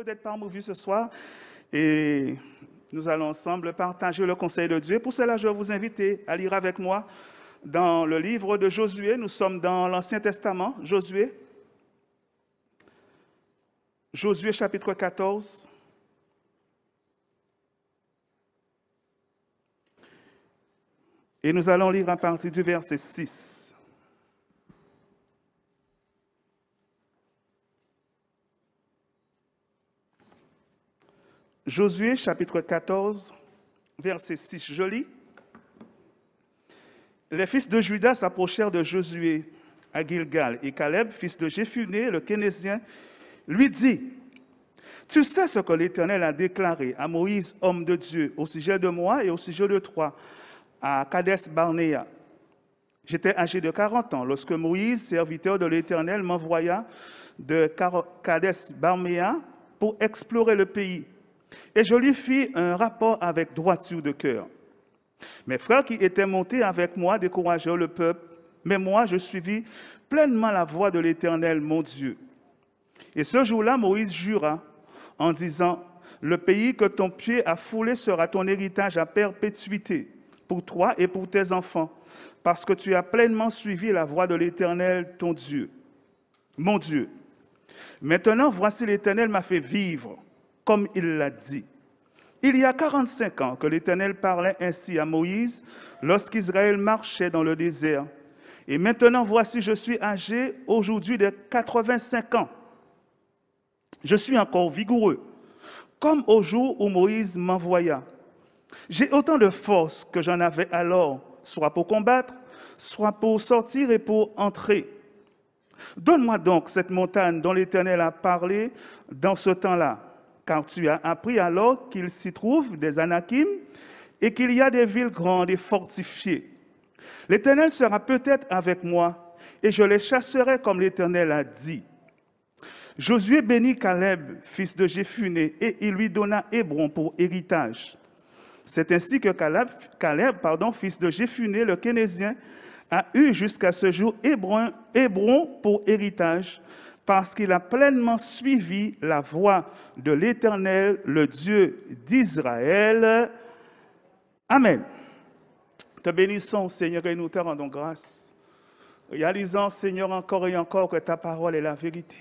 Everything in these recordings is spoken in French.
d'être parmi vous ce soir et nous allons ensemble partager le conseil de Dieu. Pour cela, je vais vous inviter à lire avec moi dans le livre de Josué. Nous sommes dans l'Ancien Testament, Josué. Josué chapitre 14. Et nous allons lire à partir du verset 6. Josué, chapitre 14, verset 6. Je lis. Les fils de Juda s'approchèrent de Josué à Gilgal, et Caleb, fils de Jéphuné, le Kénézien, lui dit, « Tu sais ce que l'Éternel a déclaré à Moïse, homme de Dieu, au sujet de moi et au sujet de toi, à Kades-Barnéa. J'étais âgé de 40 ans lorsque Moïse, serviteur de l'Éternel, m'envoya de Kades-Barnéa pour explorer le pays. Et je lui fis un rapport avec droiture de cœur. Mes frères qui étaient montés avec moi découragèrent le peuple, mais moi je suivis pleinement la voie de l'Éternel, mon Dieu. Et ce jour-là, Moïse jura en disant, « Le pays que ton pied a foulé sera ton héritage à perpétuité, pour toi et pour tes enfants, parce que tu as pleinement suivi la voie de l'Éternel, ton Dieu, mon Dieu. Maintenant, voici l'Éternel m'a fait vivre, comme il l'a dit. Il y a 45 ans que l'Éternel parlait ainsi à Moïse lorsqu'Israël marchait dans le désert. Et maintenant, voici, je suis âgé aujourd'hui de 85 ans. Je suis encore vigoureux, comme au jour où Moïse m'envoya. J'ai autant de force que j'en avais alors, soit pour combattre, soit pour sortir et pour entrer. Donne-moi donc cette montagne dont l'Éternel a parlé dans ce temps-là, car tu as appris alors qu'il s'y trouve des Anakim et qu'il y a des villes grandes et fortifiées. L'Éternel sera peut-être avec moi et je les chasserai comme l'Éternel a dit. » Josué bénit Caleb, fils de Jéphuné, et il lui donna Hébron pour héritage. C'est ainsi que Caleb, fils de Jéphuné, le Kénézien, a eu jusqu'à ce jour Hébron pour héritage, parce qu'il a pleinement suivi la voie de l'Éternel, le Dieu d'Israël. Amen. Te bénissons, Seigneur, et nous te rendons grâce. Réalisant, Seigneur, encore et encore que ta parole est la vérité.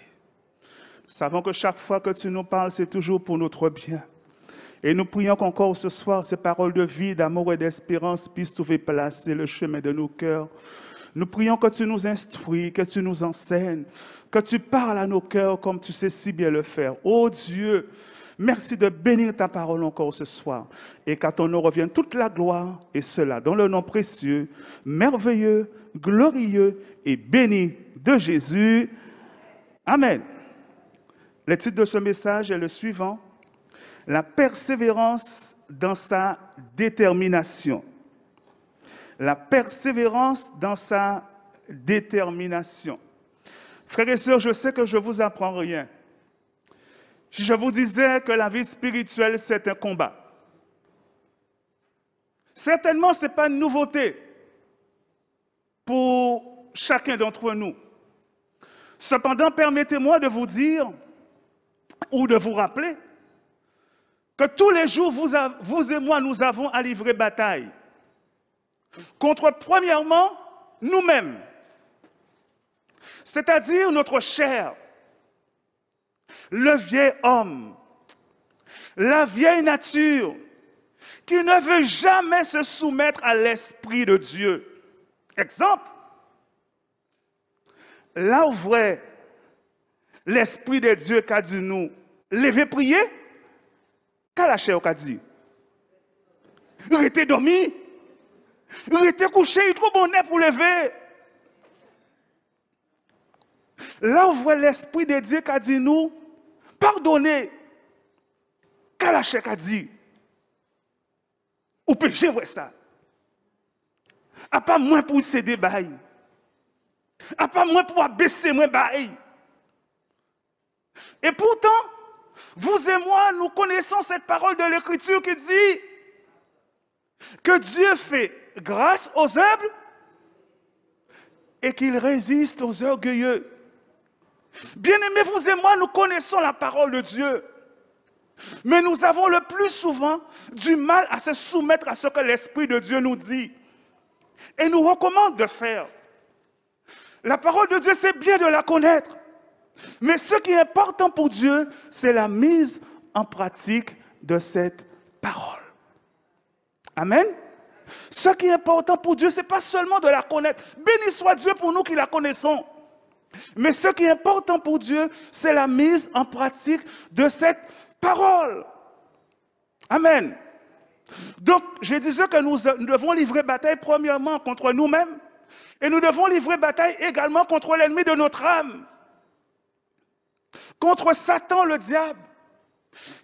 Nous savons que chaque fois que tu nous parles, c'est toujours pour notre bien. Et nous prions qu'encore ce soir, ces paroles de vie, d'amour et d'espérance puissent trouver place sur le chemin de nos cœurs. Nous prions que tu nous instruis, que tu nous enseignes, que tu parles à nos cœurs comme tu sais si bien le faire. Oh Dieu, merci de bénir ta parole encore ce soir. Et qu'à ton nom revienne toute la gloire, et cela dans le nom précieux, merveilleux, glorieux et béni de Jésus. Amen. Le titre de ce message est le suivant. La persévérance dans sa détermination. La persévérance dans sa détermination. Frères et sœurs, je sais que je ne vous apprends rien. Si je vous disais que la vie spirituelle, c'est un combat. Certainement, ce n'est pas une nouveauté pour chacun d'entre nous. Cependant, permettez-moi de vous dire ou de vous rappeler que tous les jours, vous et moi, nous avons à livrer bataille contre, premièrement, nous-mêmes, c'est-à-dire notre chair, le vieil homme, la vieille nature, qui ne veut jamais se soumettre à l'Esprit de Dieu. Exemple, là où vrai, l'Esprit de Dieu qu'a dit nous, levez prier, qu'a la chair qu'a dit? Restez dormi, restez couché, il est trop bon pour lever. Là où vrai l'Esprit de Dieu qu'a dit nous, pardonnez, qu'a la chair qu'a dit? Ou péché vrai ça? A pas moins pour céder bail. A pas moins pour abaisser moins bail. Et pourtant, vous et moi, nous connaissons cette parole de l'Écriture qui dit que Dieu fait grâce aux humbles et qu'il résiste aux orgueilleux. Bien-aimés, vous et moi, nous connaissons la parole de Dieu. Mais nous avons le plus souvent du mal à se soumettre à ce que l'Esprit de Dieu nous dit et nous recommande de faire. La parole de Dieu, c'est bien de la connaître. Mais ce qui est important pour Dieu, c'est la mise en pratique de cette parole. Amen. Ce qui est important pour Dieu, ce n'est pas seulement de la connaître. Béni soit Dieu pour nous qui la connaissons. Mais ce qui est important pour Dieu, c'est la mise en pratique de cette parole. Amen. Donc, je disais que nous devons livrer bataille premièrement contre nous-mêmes et nous devons livrer bataille également contre l'ennemi de notre âme, contre Satan, le diable,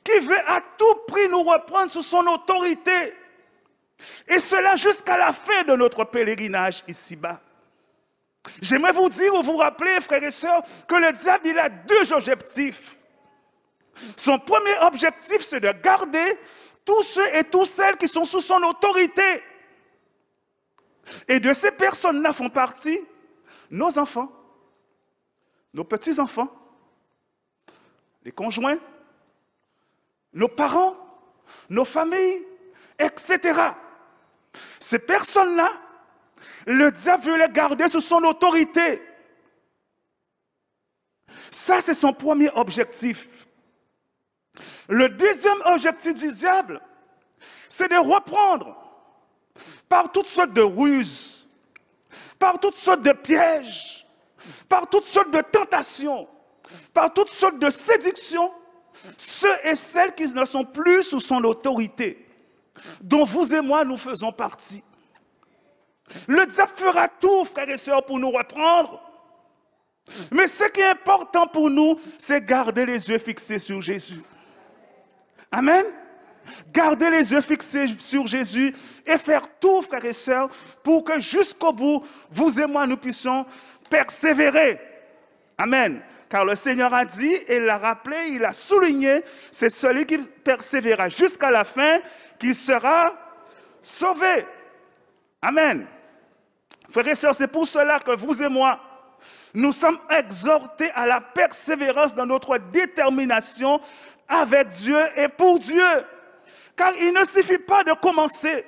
qui veut à tout prix nous reprendre sous son autorité. Et cela jusqu'à la fin de notre pèlerinage ici-bas. J'aimerais vous dire ou vous rappeler, frères et sœurs, que le diable, il a deux objectifs. Son premier objectif, c'est de garder tous ceux et toutes celles qui sont sous son autorité. Et de ces personnes-là font partie nos enfants, nos petits-enfants, les conjoints, nos parents, nos familles, etc. Ces personnes-là, le diable veut les garder sous son autorité. Ça, c'est son premier objectif. Le deuxième objectif du diable, c'est de reprendre par toutes sortes de ruses, par toutes sortes de pièges, par toutes sortes de tentations, par toutes sortes de séductions, ceux et celles qui ne sont plus sous son autorité, dont vous et moi, nous faisons partie. Le diable fera tout, frères et sœurs, pour nous reprendre. Mais ce qui est important pour nous, c'est garder les yeux fixés sur Jésus. Amen. Garder les yeux fixés sur Jésus et faire tout, frères et sœurs, pour que jusqu'au bout, vous et moi, nous puissions persévérer. Amen. Car le Seigneur a dit, et il l'a rappelé, il a souligné, c'est celui qui persévérera jusqu'à la fin qui sera sauvé. Amen. Frères et sœurs, c'est pour cela que vous et moi, nous sommes exhortés à la persévérance dans notre détermination avec Dieu et pour Dieu. Car il ne suffit pas de commencer,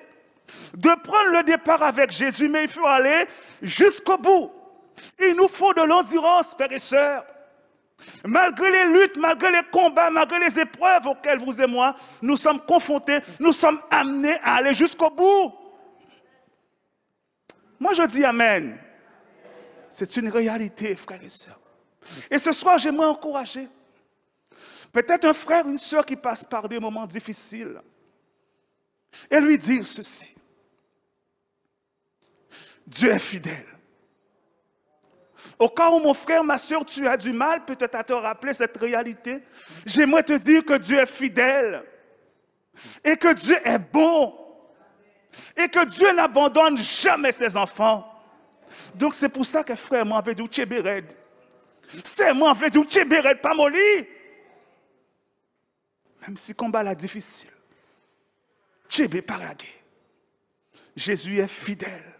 de prendre le départ avec Jésus, mais il faut aller jusqu'au bout. Il nous faut de l'endurance, frères et sœurs. Malgré les luttes, malgré les combats, malgré les épreuves auxquelles vous et moi, nous sommes confrontés, nous sommes amenés à aller jusqu'au bout. Moi, je dis Amen. C'est une réalité, frères et sœurs. Et ce soir, j'aimerais encourager peut-être un frère, une sœur qui passe par des moments difficiles et lui dire ceci. Dieu est fidèle. Au cas où, mon frère, ma sœur, tu as du mal peut-être à te rappeler cette réalité, j'aimerais te dire que Dieu est fidèle et que Dieu est bon et que Dieu n'abandonne jamais ses enfants. Donc c'est pour ça que frère, moi, avait dit Tchébered. C'est moi, avait dit Tchébered, pas molli. Même si le combat est difficile, Tchébé par la guerre. Jésus est fidèle.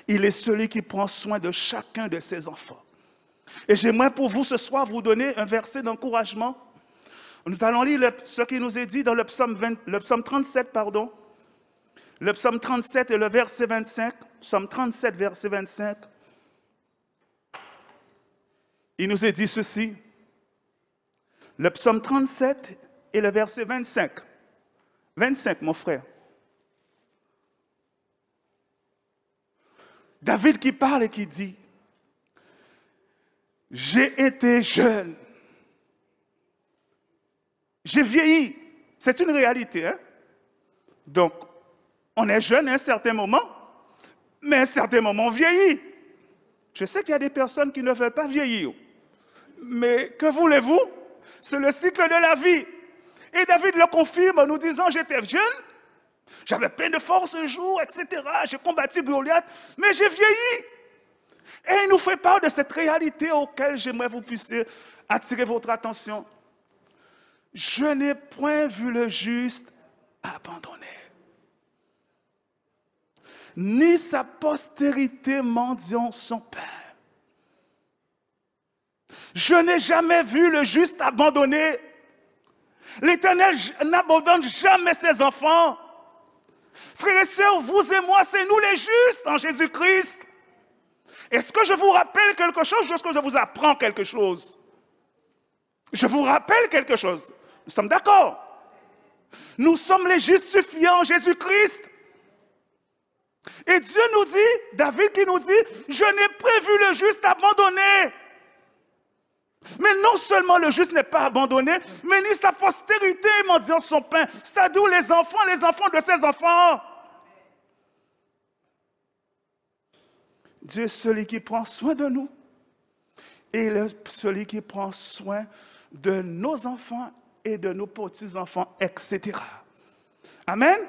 Il est celui qui prend soin de chacun de ses enfants. Et j'aimerais pour vous ce soir vous donner un verset d'encouragement. Nous allons lire ce qui nous est dit dans le psaume 37, pardon. Le psaume 37 et le verset 25. Psaume 37, verset 25. Il nous est dit ceci. Le psaume 37 et le verset 25. 25, mon frère. David qui parle et qui dit, « J'ai été jeune, j'ai vieilli. » C'est une réalité. Hein? Donc, on est jeune à un certain moment, mais à un certain moment, on vieillit. Je sais qu'il y a des personnes qui ne veulent pas vieillir. Mais que voulez-vous? C'est le cycle de la vie. Et David le confirme en nous disant, « J'étais jeune. J'avais plein de force un jour, etc. J'ai combattu Goliath, mais j'ai vieilli. » Et il nous fait part de cette réalité auquel j'aimerais vous puissiez attirer votre attention. Je n'ai point vu le juste abandonné, ni sa postérité mendiant son pain. Je n'ai jamais vu le juste abandonné. L'Éternel n'abandonne jamais ses enfants. Frères et sœurs, vous et moi, c'est nous les justes en Jésus-Christ. Est-ce que je vous rappelle quelque chose ou est-ce que je vous apprends quelque chose? Je vous rappelle quelque chose. Nous sommes d'accord. Nous sommes les justifiés en Jésus-Christ. Et Dieu nous dit, David qui nous dit, je n'ai prévu le juste abandonné. Mais non seulement le juste n'est pas abandonné, mais ni sa postérité mendiant son pain, c'est-à-dire les enfants de ses enfants. Dieu est celui qui prend soin de nous. Et il est celui qui prend soin de nos enfants et de nos petits-enfants, etc. Amen.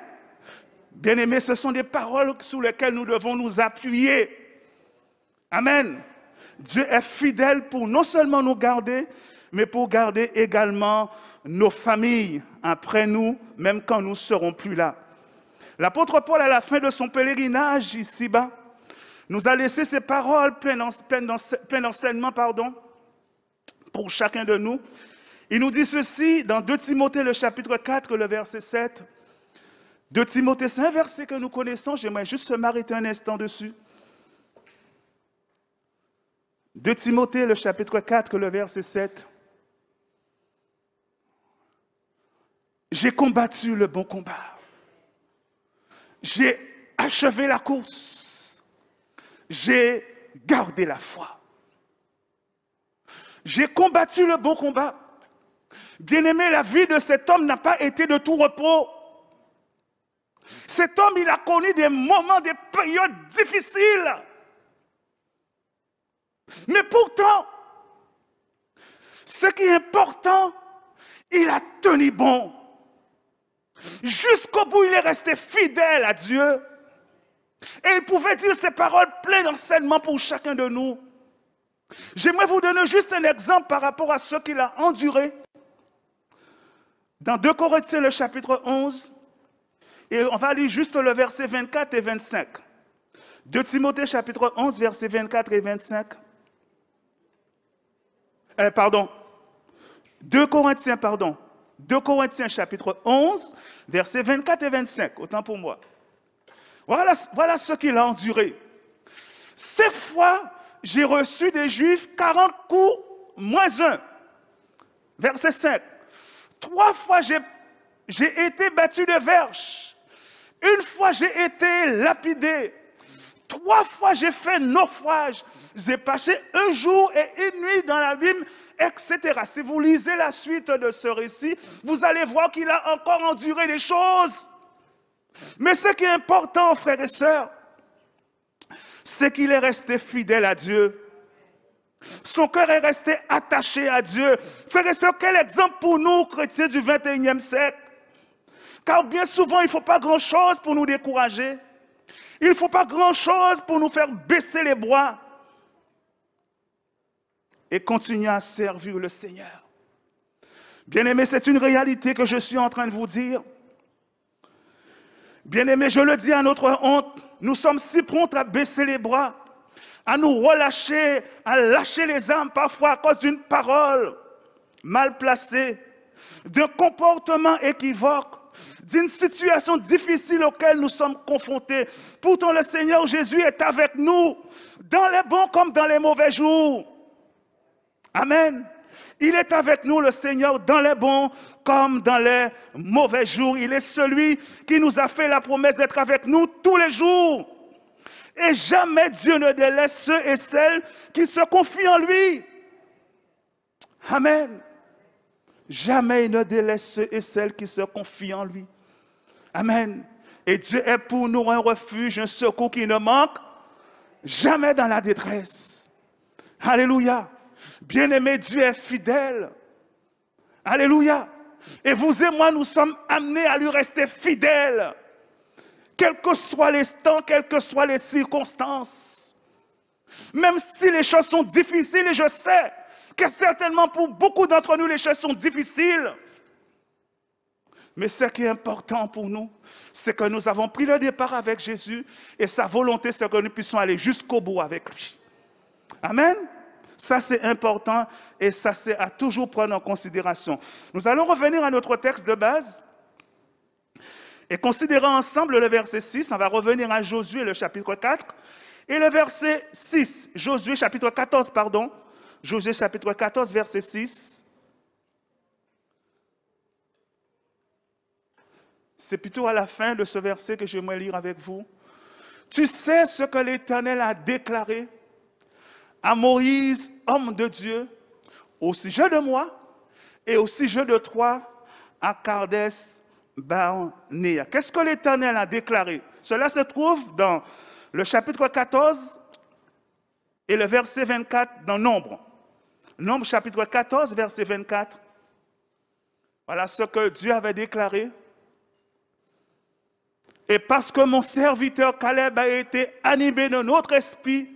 Bien-aimés, ce sont des paroles sur lesquelles nous devons nous appuyer. Amen. Dieu est fidèle pour non seulement nous garder, mais pour garder également nos familles après nous, même quand nous ne serons plus là. L'apôtre Paul, à la fin de son pèlerinage ici-bas, nous a laissé ces paroles pleines d'enseignement, pour chacun de nous. Il nous dit ceci dans 2 Timothée, le chapitre 4, le verset 7. 2 Timothée, c'est un verset que nous connaissons, j'aimerais juste m'arrêter un instant dessus. 2 Timothée, le chapitre 4, le verset 7. J'ai combattu le bon combat. J'ai achevé la course. J'ai gardé la foi. J'ai combattu le bon combat. Bien-aimé, la vie de cet homme n'a pas été de tout repos. Cet homme, il a connu des moments, des périodes difficiles. Mais pourtant, ce qui est important, il a tenu bon. Jusqu'au bout, il est resté fidèle à Dieu. Et il pouvait dire ces paroles pleines d'enseignement pour chacun de nous. J'aimerais vous donner juste un exemple par rapport à ce qu'il a enduré. Dans 2 Corinthiens, le chapitre 11, et on va lire juste le verset 24 et 25. 2 Timothée, chapitre 11, versets 24 et 25. 2 Corinthiens, chapitre 11, versets 24 et 25. Autant pour moi. Voilà ce qu'il a enduré. 7 fois, j'ai reçu des Juifs 40 coups moins 1. Verset 5. 3 fois, j'ai été battu de verges. 1 fois, j'ai été lapidé. 3 fois, j'ai fait naufrage. J'ai passé 1 jour et 1 nuit dans l'abîme, etc. Si vous lisez la suite de ce récit, vous allez voir qu'il a encore enduré des choses. Mais ce qui est important, frères et sœurs, c'est qu'il est resté fidèle à Dieu. Son cœur est resté attaché à Dieu. Frères et sœurs, quel exemple pour nous, chrétiens du 21e siècle. Car bien souvent, il ne faut pas grand-chose pour nous décourager. Il ne faut pas grand-chose pour nous faire baisser les bras et continuer à servir le Seigneur. Bien-aimés, c'est une réalité que je suis en train de vous dire. Bien-aimés, je le dis à notre honte, nous sommes si prompts à baisser les bras, à nous relâcher, à lâcher les armes parfois à cause d'une parole mal placée, d'un comportement équivoque, d'une situation difficile auquel nous sommes confrontés. Pourtant, le Seigneur Jésus est avec nous, dans les bons comme dans les mauvais jours. Amen. Il est avec nous, le Seigneur, dans les bons comme dans les mauvais jours. Il est celui qui nous a fait la promesse d'être avec nous tous les jours. Et jamais Dieu ne délaisse ceux et celles qui se confient en lui. Amen. Jamais il ne délaisse ceux et celles qui se confient en lui. Amen. Et Dieu est pour nous un refuge, un secours qui ne manque jamais dans la détresse. Alléluia. Bien-aimé, Dieu est fidèle. Alléluia. Et vous et moi, nous sommes amenés à lui rester fidèles. Quels que soient les temps, quelles que soient les circonstances. Même si les choses sont difficiles, et je sais que certainement pour beaucoup d'entre nous, les choses sont difficiles. Mais ce qui est important pour nous, c'est que nous avons pris le départ avec Jésus et sa volonté, c'est que nous puissions aller jusqu'au bout avec lui. Amen. Ça, c'est important et ça, c'est à toujours prendre en considération. Nous allons revenir à notre texte de base et considérer ensemble le verset 6. On va revenir à Josué, le chapitre 4. Et le verset 6, Josué chapitre 14, pardon. Josué chapitre 14, verset 6. C'est plutôt à la fin de ce verset que j'aimerais lire avec vous. Tu sais ce que l'Éternel a déclaré à Moïse, homme de Dieu, au sujet de moi et au sujet de toi à Kadesh Barnéa. Qu'est-ce que l'Éternel a déclaré? Cela se trouve dans le chapitre 14 et le verset 24 dans Nombre. Nombre chapitre 14, verset 24. Voilà ce que Dieu avait déclaré. Et parce que mon serviteur Caleb a été animé de notre esprit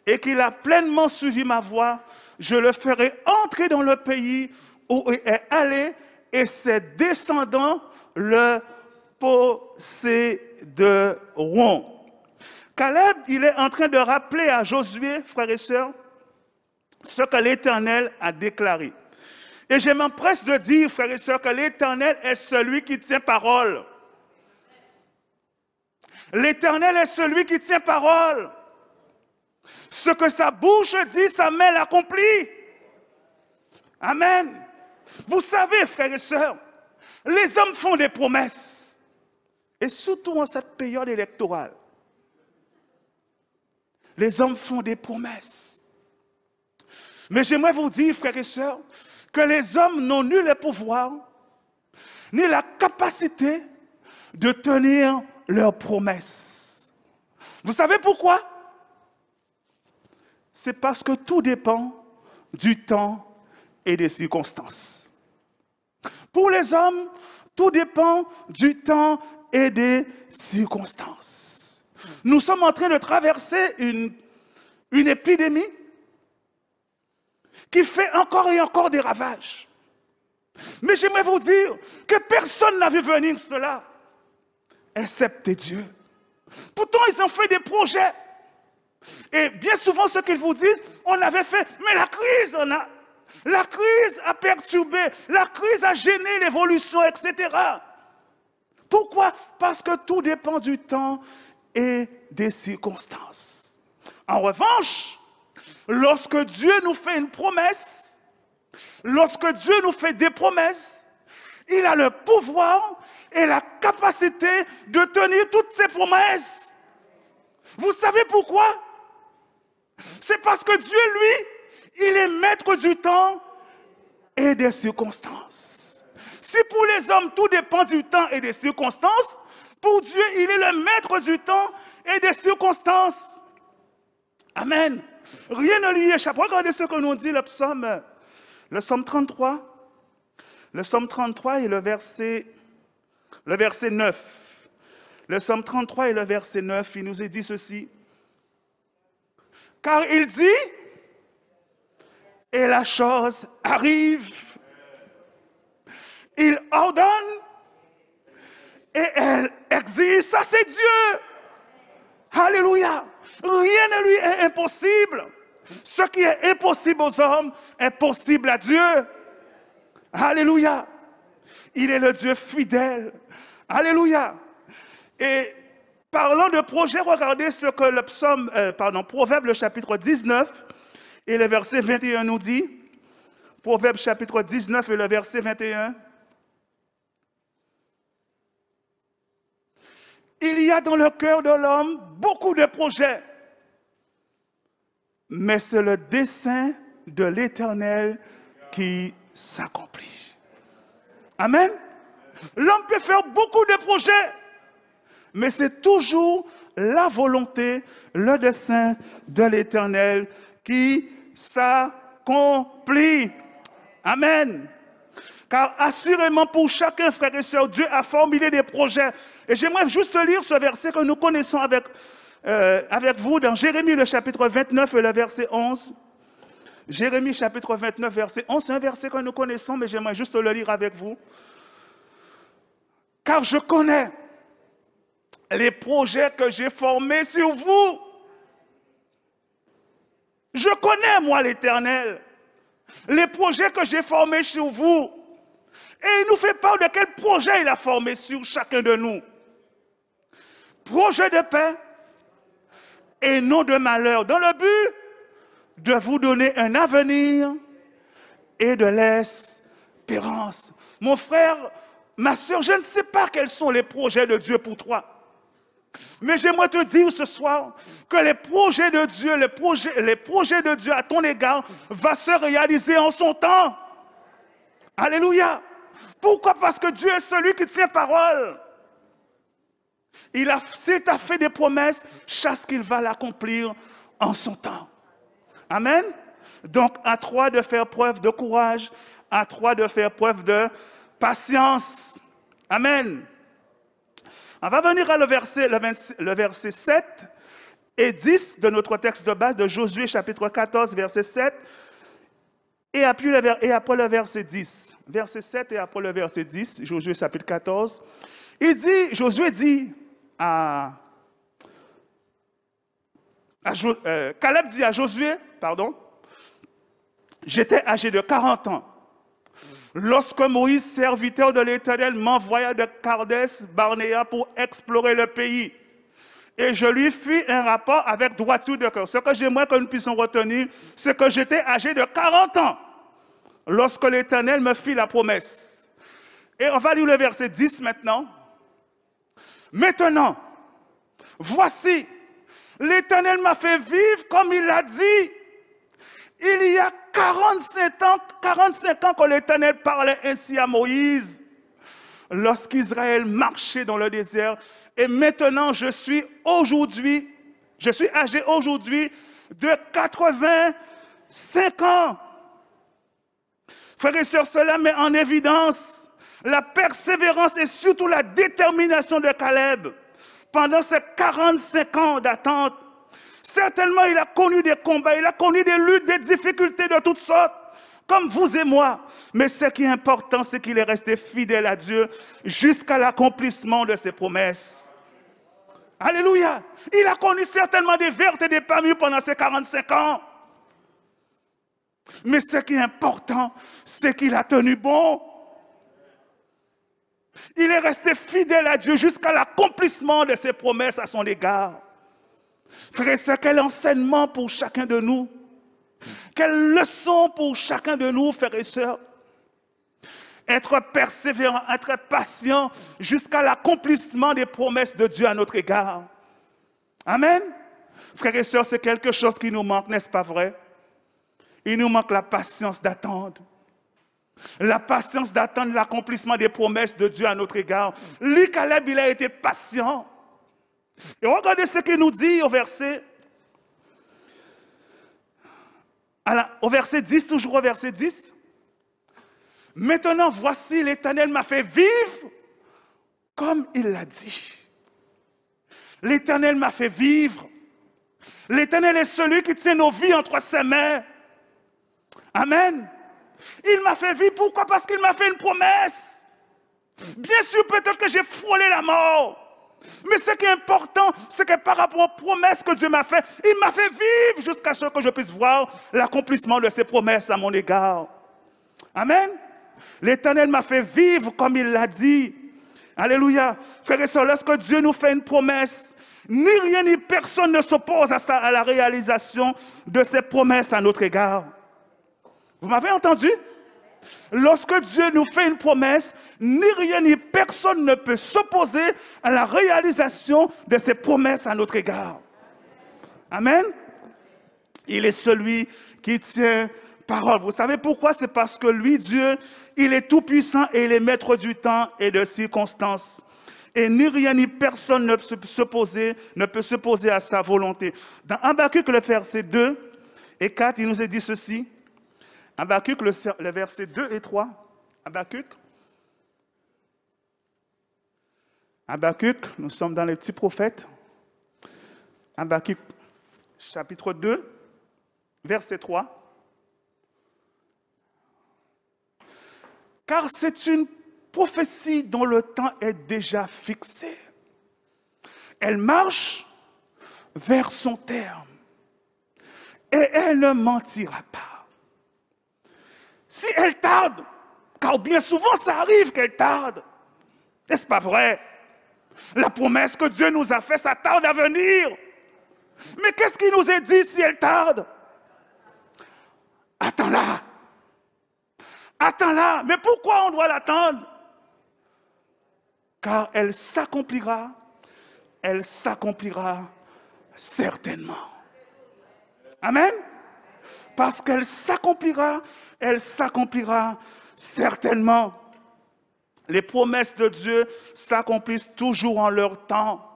et qu'il a pleinement suivi ma voie, je le ferai entrer dans le pays où il est allé et ses descendants le posséderont. Caleb, il est en train de rappeler à Josué, frères et sœurs, ce que l'Éternel a déclaré. Et je m'empresse de dire, frères et sœurs, que l'Éternel est celui qui tient parole. L'Éternel est celui qui tient parole. Ce que sa bouche dit, sa main l'accomplit. Amen. Vous savez, frères et sœurs, les hommes font des promesses. Et surtout en cette période électorale. Les hommes font des promesses. Mais j'aimerais vous dire, frères et sœurs, que les hommes n'ont ni le pouvoir, ni la capacité de tenir leurs promesses. Vous savez pourquoi? C'est parce que tout dépend du temps et des circonstances. Pour les hommes, tout dépend du temps et des circonstances. Nous sommes en train de traverser une épidémie qui fait encore et encore des ravages. Mais j'aimerais vous dire que personne n'a vu venir cela, excepté Dieu. Pourtant, ils ont fait des projets. Et bien souvent, ce qu'ils vous disent, on avait fait, mais la crise a perturbé, la crise a gêné l'évolution, etc. Pourquoi? Parce que tout dépend du temps et des circonstances. En revanche, lorsque Dieu nous fait une promesse, lorsque Dieu nous fait des promesses, il a le pouvoir et la capacité de tenir toutes ses promesses. Vous savez pourquoi? C'est parce que Dieu, lui, il est maître du temps et des circonstances. Si pour les hommes, tout dépend du temps et des circonstances, pour Dieu, il est le maître du temps et des circonstances. Amen. Rien ne lui échappe. Regardez ce que nous dit le psaume 33. Le psaume 33 et le verset 9. Le psaume 33 et le verset 9, il nous est dit ceci. Car il dit, et la chose arrive, il ordonne, et elle existe. Ça, c'est Dieu. Alléluia. Rien ne lui est impossible. Ce qui est impossible aux hommes est possible à Dieu. Alléluia. Il est le Dieu fidèle. Alléluia. Et parlant de projet, regardez ce que le Proverbe, le chapitre 19 et le verset 21 nous dit. Proverbe chapitre 19 et le verset 21. Il y a dans le cœur de l'homme beaucoup de projets, mais c'est le dessein de l'Éternel qui s'accomplit. Amen. L'homme peut faire beaucoup de projets, mais c'est toujours la volonté, le dessein de l'Éternel qui s'accomplit. Amen. Car assurément pour chacun, frères et sœurs, Dieu a formulé des projets. Et j'aimerais juste lire ce verset que nous connaissons avec vous dans Jérémie, le chapitre 29 et le verset 11. Jérémie, chapitre 29, verset 11. C'est un verset que nous connaissons, mais j'aimerais juste le lire avec vous. Car je connais les projets que j'ai formés sur vous. Je connais, moi, l'Éternel, les projets que j'ai formés sur vous. Et il nous fait part de quel projet il a formé sur chacun de nous. Projet de paix et non de malheur, dans le but de vous donner un avenir et de l'espérance. Mon frère, ma soeur, je ne sais pas quels sont les projets de Dieu pour toi. Mais j'aimerais te dire ce soir que les projets de Dieu, les projets de Dieu à ton égard vont se réaliser en son temps. Alléluia. Pourquoi? Parce que Dieu est celui qui tient parole. S'il t'a fait des promesses, chasse qu'il va l'accomplir en son temps. Amen. Donc, à toi de faire preuve de courage, à toi de faire preuve de patience. Amen. On va venir à le verset 7 et 10 de notre texte de base de Josué chapitre 14, verset 7. Et après le verset 10. Verset 7 et après le verset 10, Josué chapitre 14. Josué dit Caleb dit à Josué, j'étais âgé de 40 ans. Lorsque Moïse, serviteur de l'Éternel, m'envoya de Cardès Barnéa pour explorer le pays, et je lui fis un rapport avec droiture de cœur. Ce que j'aimerais que nous puissions retenir, c'est que j'étais âgé de 40 ans lorsque l'Éternel me fit la promesse. Et on va lire le verset 10 maintenant. Maintenant, voici, l'Éternel m'a fait vivre comme il l'a dit. Il y a 45 ans que l'Éternel parlait ainsi à Moïse, lorsqu'Israël marchait dans le désert. Et maintenant, je suis âgé aujourd'hui de 85 ans. Frères et sœurs, cela met en évidence la persévérance et surtout la détermination de Caleb pendant ces 45 ans d'attente. Certainement, il a connu des combats, il a connu des luttes, des difficultés de toutes sortes, comme vous et moi. Mais ce qui est important, c'est qu'il est resté fidèle à Dieu jusqu'à l'accomplissement de ses promesses. Alléluia! Il a connu certainement des vertes et des pas mûres pendant ces 45 ans. Mais ce qui est important, c'est qu'il a tenu bon. Il est resté fidèle à Dieu jusqu'à l'accomplissement de ses promesses à son égard. Frères et sœurs, quel enseignement pour chacun de nous. Quelle leçon pour chacun de nous, frères et sœurs. Être persévérant, être patient jusqu'à l'accomplissement des promesses de Dieu à notre égard. Amen. Frères et sœurs, c'est quelque chose qui nous manque, n'est-ce pas vrai? Il nous manque la patience d'attendre. La patience d'attendre l'accomplissement des promesses de Dieu à notre égard. Lui, Caleb, il a été patient. Et regardez ce qu'il nous dit au verset 10, toujours au verset 10. Maintenant, voici, l'Éternel m'a fait vivre comme il l'a dit. L'Éternel m'a fait vivre. L'Éternel est celui qui tient nos vies entre ses mains. Amen. Il m'a fait vivre. Pourquoi? Parce qu'il m'a fait une promesse. Bien sûr, peut-être que j'ai frôlé la mort. Mais ce qui est important, c'est que par rapport aux promesses que Dieu m'a faites, il m'a fait vivre jusqu'à ce que je puisse voir l'accomplissement de ses promesses à mon égard. Amen. L'Éternel m'a fait vivre comme il l'a dit. Alléluia. Frères et sœurs, lorsque Dieu nous fait une promesse, ni rien ni personne ne s'oppose à la réalisation de ses promesses à notre égard. Vous m'avez entendu? Lorsque Dieu nous fait une promesse, ni rien ni personne ne peut s'opposer à la réalisation de ses promesses à notre égard. Amen. Il est celui qui tient parole. Vous savez pourquoi? C'est parce que lui, Dieu, il est tout puissant et il est maître du temps et de circonstances. Et ni rien ni personne ne peut s'opposer à sa volonté. Dans Habakkuk, le verset 2 et 4, il nous est dit ceci. Habakkuk, le verset 2 et 3. Habakkuk, nous sommes dans les petits prophètes. Habakkuk, chapitre 2, verset 3. Car c'est une prophétie dont le temps est déjà fixé. Elle marche vers son terme. et elle ne mentira pas. Si elle tarde, car bien souvent ça arrive qu'elle tarde, n'est-ce pas vrai? La promesse que Dieu nous a faite, ça tarde à venir. Mais qu'est-ce qui nous est dit si elle tarde? Attends-la. Attends-la. Mais pourquoi on doit l'attendre? Car elle s'accomplira certainement. Amen. Parce qu'elle s'accomplira certainement. Les promesses de Dieu s'accomplissent toujours en leur temps.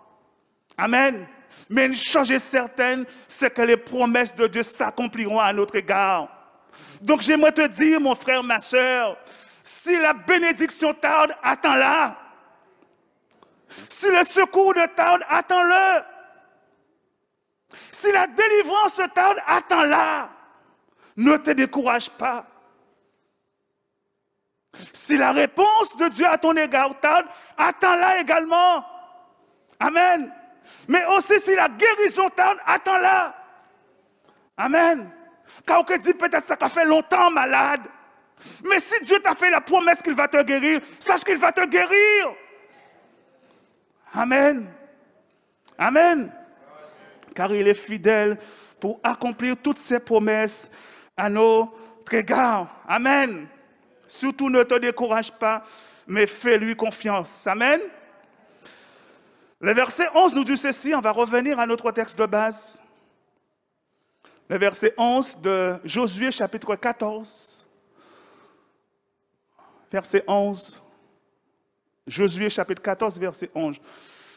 Amen. Mais une chose est certaine, c'est que les promesses de Dieu s'accompliront à notre égard. Donc j'aimerais te dire, mon frère, ma soeur, si la bénédiction tarde, attends-la. Si le secours te tarde, attends-le. Si la délivrance tarde, attends-la. Ne te décourage pas. Si la réponse de Dieu à ton égard tarde, attends-la également. Amen. Mais aussi si la guérison tarde, attends-la. Amen. Car on dit peut-être ça t'a fait longtemps malade. Mais si Dieu t'a fait la promesse qu'il va te guérir, sache qu'il va te guérir. Amen. Amen. Car il est fidèle pour accomplir toutes ses promesses à notre égard. Amen. Surtout ne te décourage pas, mais fais-lui confiance. Amen. Le verset 11 nous dit ceci, on va revenir à notre texte de base. Le verset 11 de Josué chapitre 14. Verset 11. Josué chapitre 14, verset 11.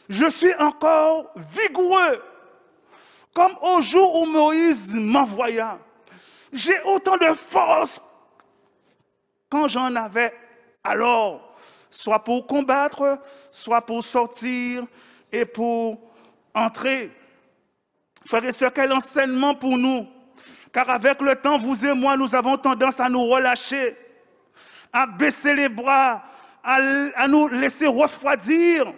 Je suis encore vigoureux, comme au jour où Moïse m'envoya. J'ai autant de force quand j'en avais alors, soit pour combattre, soit pour sortir et pour entrer. Frères et sœurs, quel enseignement pour nous, car avec le temps, vous et moi, nous avons tendance à nous relâcher, à baisser les bras, à nous laisser refroidir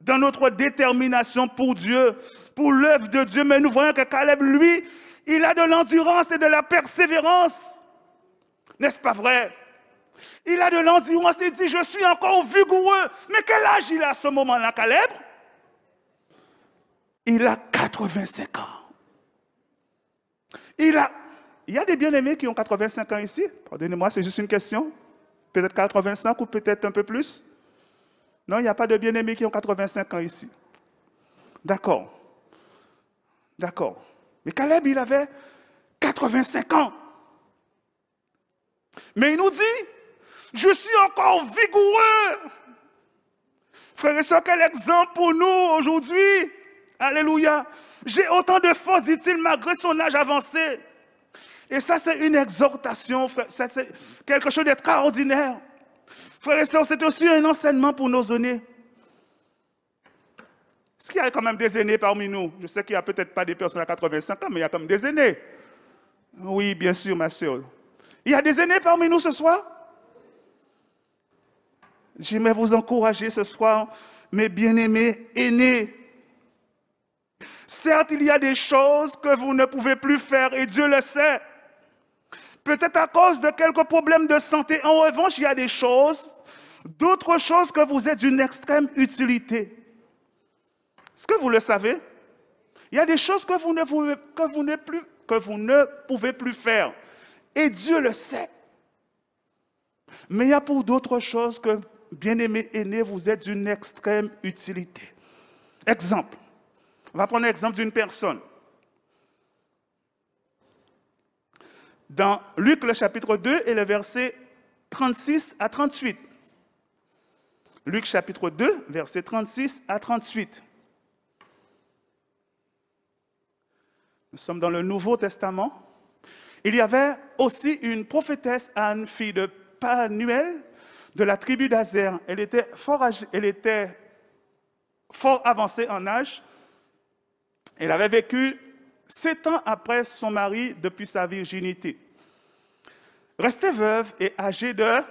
dans notre détermination pour Dieu, pour l'œuvre de Dieu. Mais nous voyons que Caleb, lui, il a de l'endurance et de la persévérance. N'est-ce pas vrai? Il a de l'endurance et dit, je suis encore vigoureux. Mais quel âge il a à ce moment-là, Caleb? Il a 85 ans. Il y a des bien-aimés qui ont 85 ans ici. Pardonnez-moi, c'est juste une question. Peut-être 85 ou peut-être un peu plus. Non, il n'y a pas de bien-aimés qui ont 85 ans ici. D'accord. D'accord. Mais Caleb, il avait 85 ans. Mais il nous dit, je suis encore vigoureux. Frères et sœurs, quel exemple pour nous aujourd'hui. Alléluia. J'ai autant de force, dit-il, malgré son âge avancé. Et ça, c'est une exhortation, frère. Ça, c'est quelque chose d'extraordinaire. Frères et sœurs, c'est aussi un enseignement pour nos aînés. Est-ce qu'il y a quand même des aînés parmi nous? Je sais qu'il n'y a peut-être pas des personnes à 85 ans, mais il y a quand même des aînés. Oui, bien sûr, ma soeur. Il y a des aînés parmi nous ce soir? J'aimerais vous encourager ce soir, mes bien-aimés aînés. Certes, il y a des choses que vous ne pouvez plus faire et Dieu le sait. Peut-être à cause de quelques problèmes de santé. En revanche, il y a des choses, d'autres choses que vous êtes d'une extrême utilité. Est-ce que vous le savez? Il y a des choses que vous ne pouvez plus faire. Et Dieu le sait. Mais il y a pour d'autres choses que, bien-aimés aînés, vous êtes d'une extrême utilité. Exemple. On va prendre l'exemple d'une personne. Dans Luc, le chapitre 2 et le verset 36 à 38. Luc, chapitre 2, verset 36 à 38. Nous sommes dans le Nouveau Testament. Il y avait aussi une prophétesse Anne, fille de Panuel, de la tribu d'Azer. Elle était fort avancée en âge. Elle avait vécu 7 ans après son mari depuis sa virginité. Restée veuve et âgée de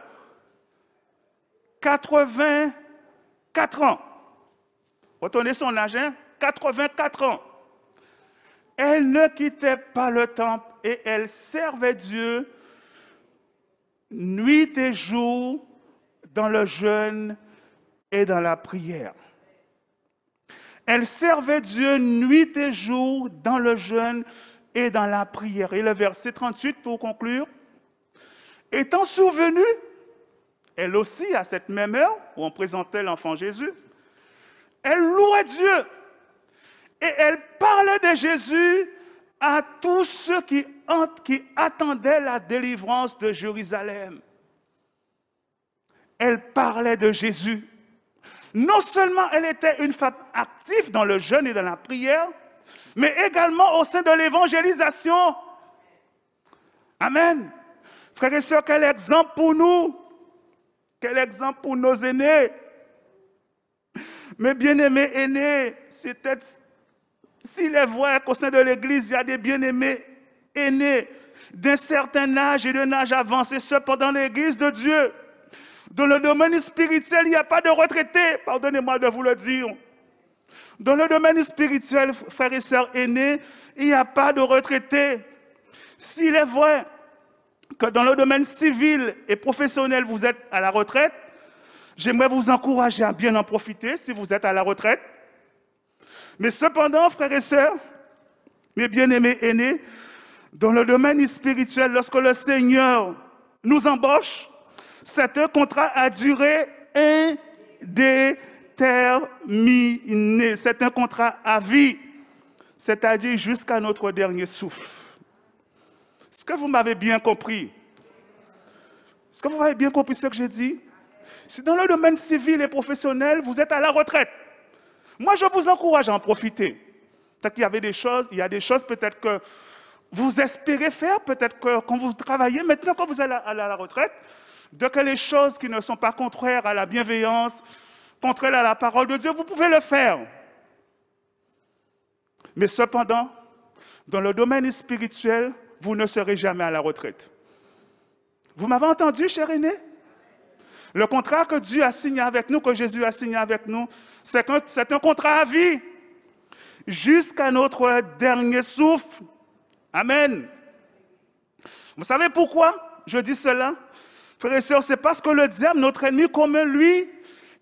84 ans. Retenez son âge, 84 ans. Elle ne quittait pas le temple et elle servait Dieu nuit et jour dans le jeûne et dans la prière. Elle servait Dieu nuit et jour dans le jeûne et dans la prière. Et le verset 38 pour conclure. Étant survenue, elle aussi à cette même heure où on présentait l'enfant Jésus, elle louait Dieu et elle parlait de Jésus à tous ceux qui attendaient la délivrance de Jérusalem. Elle parlait de Jésus. Non seulement elle était une femme active dans le jeûne et dans la prière, mais également au sein de l'évangélisation. Amen. Frères et sœurs, quel exemple pour nous, quel exemple pour nos aînés. Mes bien-aimés aînés, s'il est vrai qu'au sein de l'Église, il y a des bien-aimés aînés d'un certain âge et d'un âge avancé, cependant l'Église de Dieu, dans le domaine spirituel, il n'y a pas de retraités, pardonnez-moi de vous le dire. Dans le domaine spirituel, frères et sœurs aînés, il n'y a pas de retraités. S'il est vrai que dans le domaine civil et professionnel, vous êtes à la retraite, j'aimerais vous encourager à bien en profiter si vous êtes à la retraite. Mais cependant, frères et sœurs, mes bien-aimés aînés, dans le domaine spirituel, lorsque le Seigneur nous embauche, c'est un contrat à durée indéterminée. C'est un contrat à vie, c'est-à-dire jusqu'à notre dernier souffle. Est-ce que vous m'avez bien compris? Est-ce que vous avez bien compris ce que j'ai dit? Si dans le domaine civil et professionnel, vous êtes à la retraite, moi je vous encourage à en profiter. Peut-être qu'il y avait des choses, il y a des choses peut-être que vous espérez faire, peut-être que quand vous travaillez, maintenant quand vous allez à la retraite, de que les choses qui ne sont pas contraires à la bienveillance, contraires à la parole de Dieu, vous pouvez le faire. Mais cependant, dans le domaine spirituel, vous ne serez jamais à la retraite. Vous m'avez entendu, cher aîné? Le contrat que Dieu a signé avec nous, que Jésus a signé avec nous, c'est un contrat à vie, jusqu'à notre dernier souffle. Amen. Vous savez pourquoi je dis cela? Frères et sœurs, c'est parce que le diable, notre ennemi commun, lui,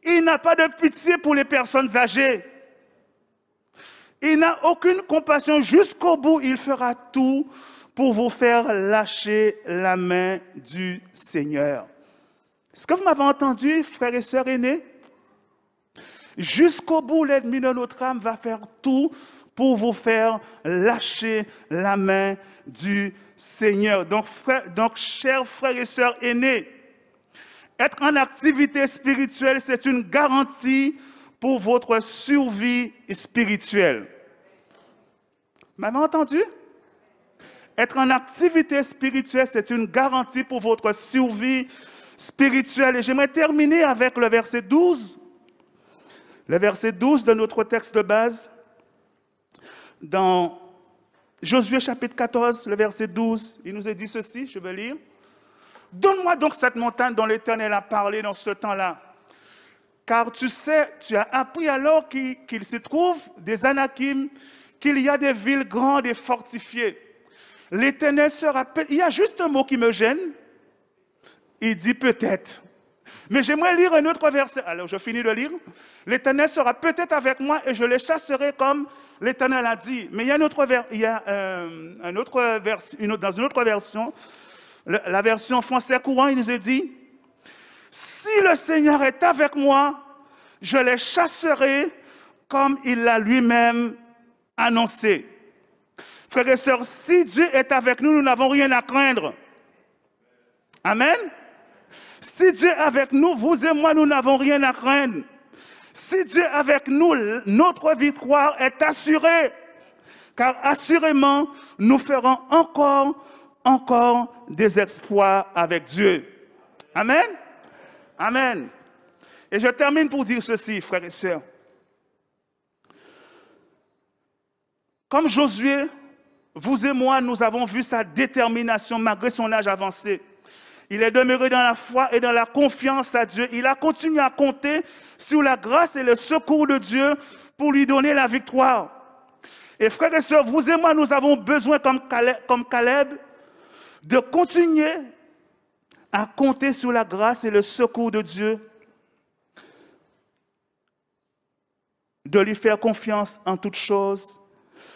il n'a pas de pitié pour les personnes âgées. Il n'a aucune compassion jusqu'au bout. Il fera tout pour vous faire lâcher la main du Seigneur. Est-ce que vous m'avez entendu, frères et sœurs aînés? Jusqu'au bout, l'ennemi de notre âme va faire tout pour vous faire lâcher la main du Seigneur. Donc, chers frères et sœurs aînés, être en activité spirituelle, c'est une garantie pour votre survie spirituelle. Vous m'avez entendu? Être en activité spirituelle, c'est une garantie pour votre survie spirituelle. Et j'aimerais terminer avec le verset 12. Le verset 12 de notre texte de base. Dans Josué chapitre 14, le verset 12, il nous est dit ceci, je vais lire. « Donne-moi donc cette montagne dont l'Éternel a parlé dans ce temps-là. Car tu sais, tu as appris alors qu'il s'y trouve des Anakim, qu'il y a des villes grandes et fortifiées. L'Éternel sera... » Il y a juste un mot qui me gêne. Il dit peut-être. Mais j'aimerais lire un autre verset. Alors, je finis de lire. L'Éternel sera peut-être avec moi et je les chasserai comme l'Éternel a dit. Mais il y a dans une autre version, la version français courant, il nous est dit, si le Seigneur est avec moi, je les chasserai comme il l'a lui-même annoncé. Frères et sœurs, si Dieu est avec nous, nous n'avons rien à craindre. Amen. Si Dieu est avec nous, vous et moi, nous n'avons rien à craindre. Si Dieu est avec nous, notre victoire est assurée. Car assurément, nous ferons encore des exploits avec Dieu. Amen. Amen. Et je termine pour dire ceci, frères et sœurs. Comme Josué, vous et moi, nous avons vu sa détermination malgré son âge avancé. Il est demeuré dans la foi et dans la confiance à Dieu. Il a continué à compter sur la grâce et le secours de Dieu pour lui donner la victoire. Et frères et sœurs, vous et moi, nous avons besoin, comme Caleb, de continuer à compter sur la grâce et le secours de Dieu, de lui faire confiance en toutes choses,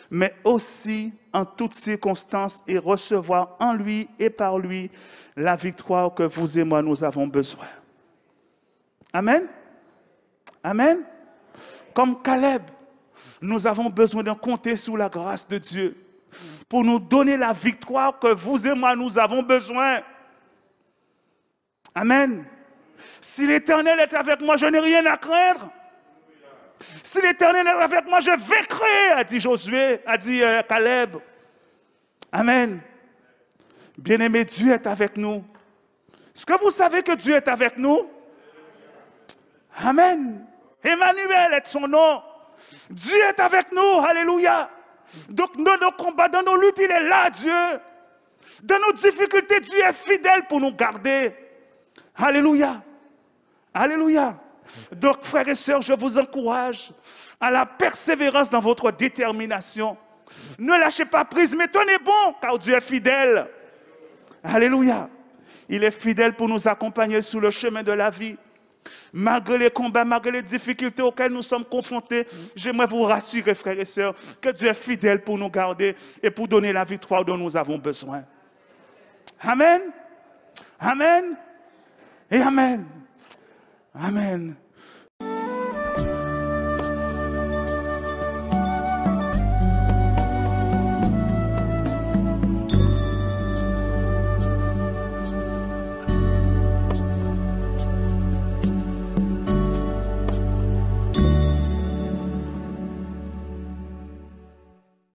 mais aussi en toutes circonstances et recevoir en lui et par lui la victoire que vous et moi, nous avons besoin. Amen. Amen. Comme Caleb, nous avons besoin de compter sur la grâce de Dieu pour nous donner la victoire que vous et moi, nous avons besoin. Amen. Si l'Éternel est avec moi, je n'ai rien à craindre. Si l'Éternel est avec moi, je vaincrai, a dit Josué, a dit Caleb. Amen. Bien-aimé, Dieu est avec nous. Est-ce que vous savez que Dieu est avec nous? Amen. Emmanuel est son nom. Dieu est avec nous. Alléluia. Donc, dans nos combats, dans nos luttes, il est là, Dieu. Dans nos difficultés, Dieu est fidèle pour nous garder. Alléluia. Alléluia. Donc, frères et sœurs, je vous encourage à la persévérance dans votre détermination. Ne lâchez pas prise, mais tenez bon, car Dieu est fidèle. Alléluia. Il est fidèle pour nous accompagner sur le chemin de la vie. Malgré les combats, malgré les difficultés auxquelles nous sommes confrontés, j'aimerais vous rassurer, frères et sœurs, que Dieu est fidèle pour nous garder et pour donner la victoire dont nous avons besoin. Amen. Amen. Et Amen. Amen.